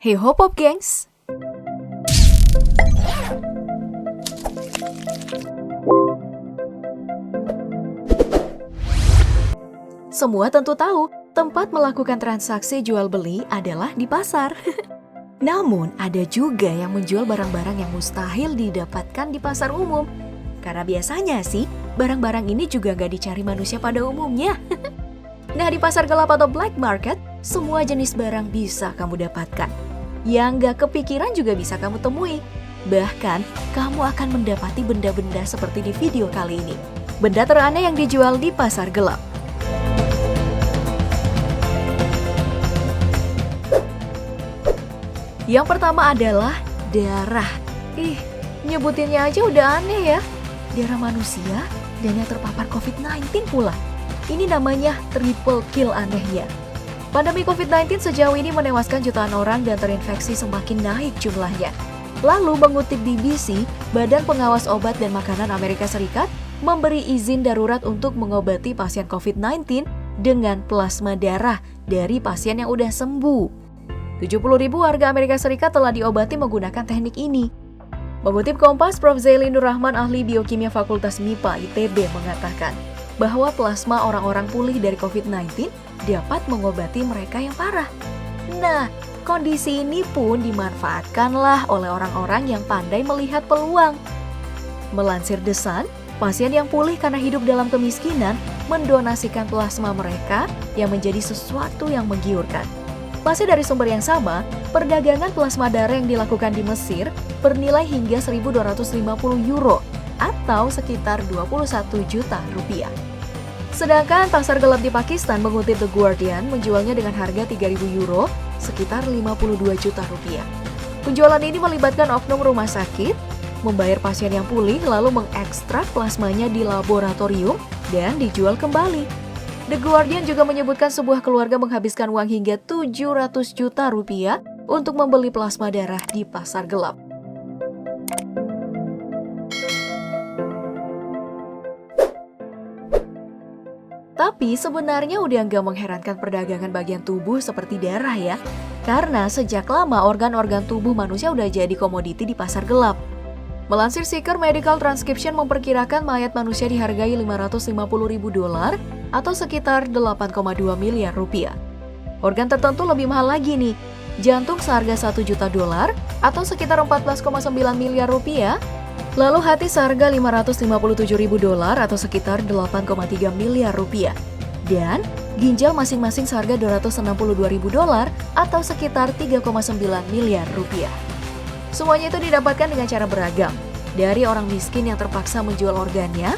Hey hop hop gengs! Semua tentu tahu, tempat melakukan transaksi jual beli adalah di pasar. Namun, ada juga yang menjual barang-barang yang mustahil didapatkan di pasar umum. Karena biasanya sih, barang-barang ini juga gak dicari manusia pada umumnya. Nah, di pasar gelap atau black market, semua jenis barang bisa kamu dapatkan. Yang gak kepikiran juga bisa kamu temui. Bahkan, kamu akan mendapati benda-benda seperti di video kali ini. Benda teraneh yang dijual di pasar gelap. Yang pertama adalah darah. Nyebutinnya aja udah aneh ya. Darah manusia dan yang terpapar COVID-19 pula. Ini namanya triple kill anehnya. Pandemi COVID-19 sejauh ini menewaskan jutaan orang dan terinfeksi semakin naik jumlahnya. Lalu mengutip BBC, Badan Pengawas Obat dan Makanan Amerika Serikat memberi izin darurat untuk mengobati pasien COVID-19 dengan plasma darah dari pasien yang udah sembuh. 70.000 warga Amerika Serikat telah diobati menggunakan teknik ini. Mengutip Kompas, Prof. Zaili Nur Rahman, ahli biokimia Fakultas MIPA ITB mengatakan bahwa plasma orang-orang pulih dari COVID-19 dapat mengobati mereka yang parah. Nah, kondisi ini pun dimanfaatkanlah oleh orang-orang yang pandai melihat peluang. Melansir The Sun, pasien yang pulih karena hidup dalam kemiskinan mendonasikan plasma mereka yang menjadi sesuatu yang menggiurkan. Masih dari sumber yang sama, perdagangan plasma darah yang dilakukan di Mesir bernilai hingga 1.250 euro atau sekitar 21 juta rupiah. Sedangkan pasar gelap di Pakistan mengutip The Guardian menjualnya dengan harga 3.000 euro sekitar 52 juta rupiah. Penjualan ini melibatkan oknum rumah sakit, membayar pasien yang pulih lalu mengekstrak plasmanya di laboratorium dan dijual kembali. The Guardian juga menyebutkan sebuah keluarga menghabiskan uang hingga 700 juta rupiah untuk membeli plasma darah di pasar gelap. Tapi sebenarnya udah nggak mengherankan perdagangan bagian tubuh seperti darah ya. Karena sejak lama organ-organ tubuh manusia udah jadi komoditi di pasar gelap. Melansir Seeker Medical Transcription memperkirakan mayat manusia dihargai $550.000 atau sekitar 8,2 miliar rupiah. Organ tertentu lebih mahal lagi nih. Jantung seharga $1 juta atau sekitar 14,9 miliar rupiah. Lalu hati seharga $557.000 atau sekitar 8,3 miliar rupiah. Dan ginjal masing-masing seharga $262.000 atau sekitar 3,9 miliar rupiah. Semuanya itu didapatkan dengan cara beragam. Dari orang miskin yang terpaksa menjual organnya,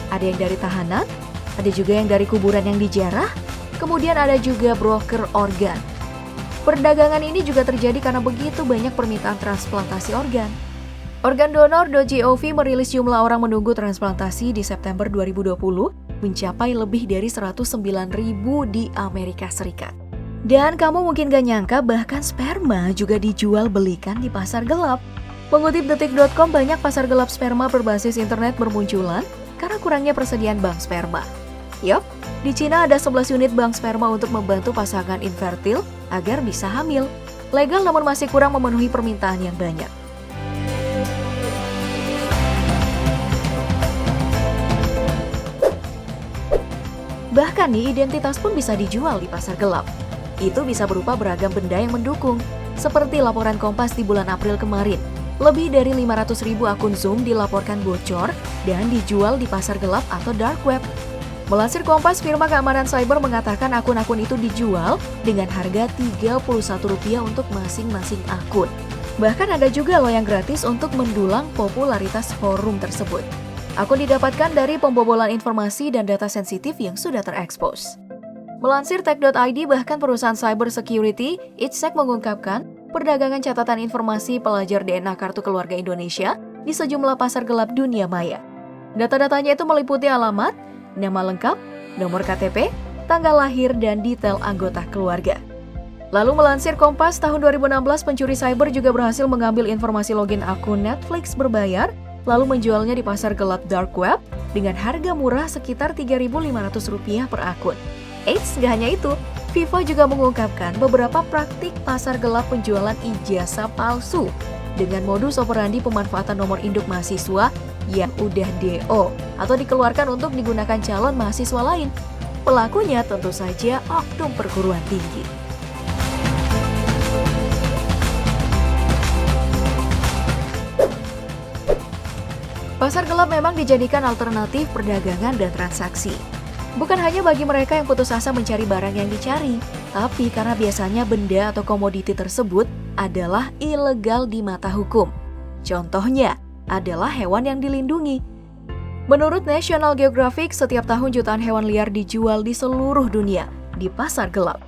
ada yang dari tahanan, ada juga yang dari kuburan yang dijarah, kemudian ada juga broker organ. Perdagangan ini juga terjadi karena begitu banyak permintaan transplantasi organ. Organdonor.gov merilis jumlah orang menunggu transplantasi di September 2020 mencapai lebih dari 109.000 di Amerika Serikat. Dan kamu mungkin gak nyangka bahkan sperma juga dijual belikan di pasar gelap. Mengutip detik.com, banyak pasar gelap sperma berbasis internet bermunculan karena kurangnya persediaan bank sperma. Yup, di Cina ada 11 unit bank sperma untuk membantu pasangan infertil agar bisa hamil. Legal namun masih kurang memenuhi permintaan yang banyak. Bahkan nih, identitas pun bisa dijual di pasar gelap. Itu bisa berupa beragam benda yang mendukung, seperti laporan Kompas di bulan April kemarin. Lebih dari 500.000 akun Zoom dilaporkan bocor dan dijual di pasar gelap atau dark web. Melansir Kompas, firma keamanan cyber mengatakan akun-akun itu dijual dengan harga Rp31 untuk masing-masing akun. Bahkan ada juga loh yang gratis untuk mendulang popularitas forum tersebut. Akun didapatkan dari pembobolan informasi dan data sensitif yang sudah terekspos. Melansir Tech.id, bahkan perusahaan cyber security, ItSec mengungkapkan perdagangan catatan informasi pelajar DNA kartu keluarga Indonesia di sejumlah pasar gelap dunia maya. Data-datanya itu meliputi alamat, nama lengkap, nomor KTP, tanggal lahir, dan detail anggota keluarga. Lalu melansir Kompas, tahun 2016 pencuri cyber juga berhasil mengambil informasi login akun Netflix berbayar, lalu menjualnya di pasar gelap dark web dengan harga murah sekitar Rp3.500 per akun. Eits, gak hanya itu, FIFA juga mengungkapkan beberapa praktik pasar gelap penjualan ijazah palsu dengan modus operandi pemanfaatan nomor induk mahasiswa yang udah DO atau dikeluarkan untuk digunakan calon mahasiswa lain. Pelakunya tentu saja oknum perguruan tinggi. Pasar gelap memang dijadikan alternatif perdagangan dan transaksi. Bukan hanya bagi mereka yang putus asa mencari barang yang dicari, tapi karena biasanya benda atau komoditi tersebut adalah ilegal di mata hukum. Contohnya adalah hewan yang dilindungi. Menurut National Geographic, setiap tahun jutaan hewan liar dijual di seluruh dunia di pasar gelap.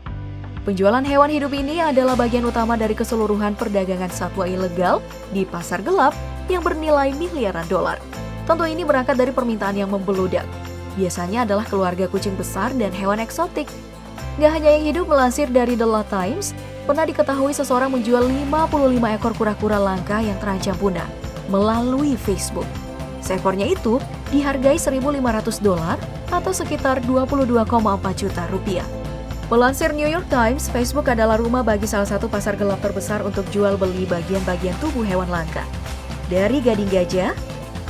Penjualan hewan hidup ini adalah bagian utama dari keseluruhan perdagangan satwa ilegal di pasar gelap yang bernilai miliaran dolar. Tentu ini berangkat dari permintaan yang membeludak. Biasanya adalah keluarga kucing besar dan hewan eksotik. Gak hanya yang hidup, melansir dari The La Times, pernah diketahui seseorang menjual 55 ekor kura-kura langka yang terancam punah melalui Facebook. Seekornya itu dihargai $1.500 atau sekitar 22,4 juta rupiah. Melansir New York Times, Facebook adalah rumah bagi salah satu pasar gelap terbesar untuk jual beli bagian-bagian tubuh hewan langka. Dari gading gajah,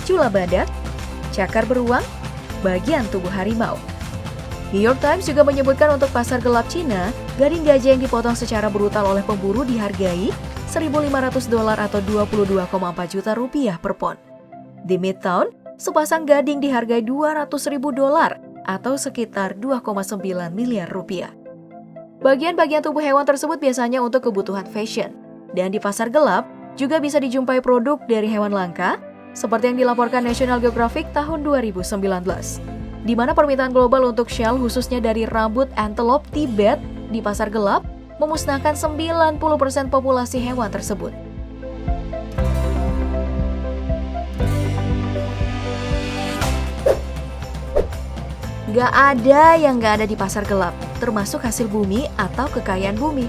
cula badak, cakar beruang, bagian tubuh harimau. New York Times juga menyebutkan untuk pasar gelap Cina, gading gajah yang dipotong secara brutal oleh pemburu dihargai $1.500 atau 22,4 juta rupiah per pon. Di Midtown, sepasang gading dihargai $200.000 atau sekitar 2,9 miliar rupiah. Bagian-bagian tubuh hewan tersebut biasanya untuk kebutuhan fashion. Dan di pasar gelap juga bisa dijumpai produk dari hewan langka, seperti yang dilaporkan National Geographic tahun 2019, di mana permintaan global untuk shell khususnya dari rambut antelope Tibet di pasar gelap memusnahkan 90% populasi hewan tersebut. Gak ada yang gak ada di pasar gelap, termasuk hasil bumi atau kekayaan bumi.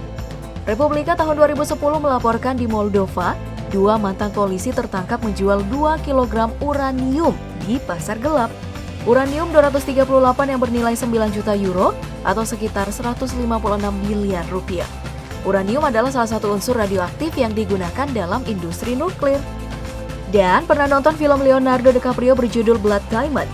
Republika tahun 2010 melaporkan di Moldova, 2 mantan polisi tertangkap menjual 2 kg uranium di pasar gelap. Uranium 238 yang bernilai 9 juta euro atau sekitar 156 miliar rupiah. Uranium adalah salah satu unsur radioaktif yang digunakan dalam industri nuklir. Dan pernah nonton film Leonardo DiCaprio berjudul Blood Diamond?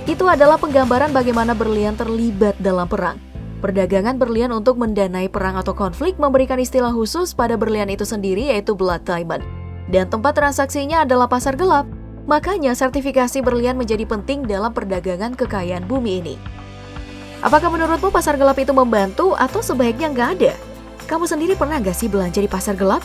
Itu adalah penggambaran bagaimana berlian terlibat dalam perang. Perdagangan berlian untuk mendanai perang atau konflik memberikan istilah khusus pada berlian itu sendiri, yaitu blood diamond. Dan tempat transaksinya adalah pasar gelap. Makanya sertifikasi berlian menjadi penting dalam perdagangan kekayaan bumi ini. Apakah menurutmu pasar gelap itu membantu atau sebaiknya nggak ada? Kamu sendiri pernah nggak sih belanja di pasar gelap?